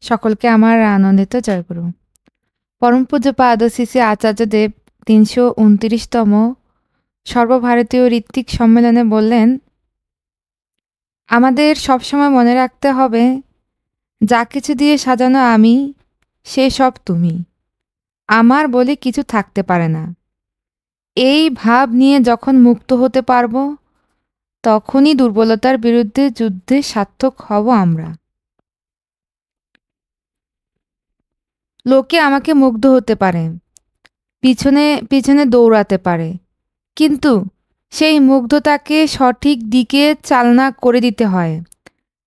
সকলকে আমার আনন্দিত জয়গুরু। পরম পূজ্যপাদ শ্রী শ্রী আচার্যদেব ৩২৯তম সর্বভারতীয় ঋত্বিক সম্মেলনে বললেন, আমাদের সবসময় মনে রাখতে হবে, যা কিছু দিয়ে সাজানো আমি, সে সব তুমি। আমার বলে কিছু থাকতে পারে না। এই ভাব নিয়ে যখন মুক্ত হতে পারব, তখনই দুর্বলতার বিরুদ্ধে যুদ্ধে সার্থক হব আমরা। লোকে আমাকে মুগ্ধ হতে পারে, পিছনে পিছনে দৌড়াতে পারে, কিন্তু সেই মুগ্ধতাকে সঠিক দিকে চালনা করে দিতে হয়।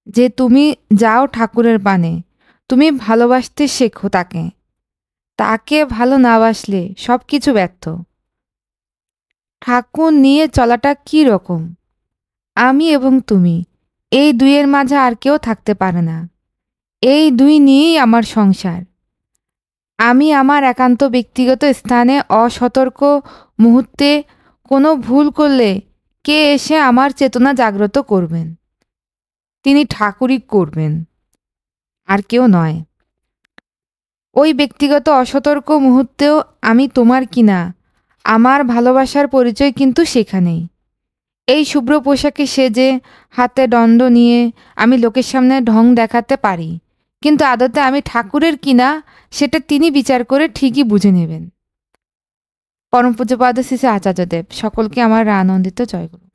যে তুমি যাও ঠাকুরের পানে, তুমি ভালোবাসতে শেখো তাকে। তাকে ভালো না বাসলে সব কিছু ব্যর্থ। ঠাকুর নিয়ে চলাটা কী রকম? আমি এবং তুমি, এই দুইয়ের মাঝে আর কেউ থাকতে পারে না। এই দুই নিয়েই আমার সংসার। আমি আমার একান্ত ব্যক্তিগত স্থানে অসতর্ক মুহূর্তে কোনো ভুল করলে কে এসে আমার চেতনা জাগ্রত করবেন? তিনি ঠাকুরই করবেন, আর কেউ নয়। ওই ব্যক্তিগত অসতর্ক মুহূর্তেও আমি তোমার কিনা, আমার ভালোবাসার পরিচয় কিন্তু সেখানেই। এই শুভ্র পোশাকে সেজে হাতে দণ্ড নিয়ে আমি লোকের সামনে ঢং দেখাতে পারি, কিন্তু আদতে আমি ঠাকুরের কিনা সেটা তিনি বিচার করে ঠিকই বুঝে নেবেন। পরম পূজ্যপাদ শ্রী শ্রী আচার্যদেব সকলকে আমার আনন্দিত জয়গুরু।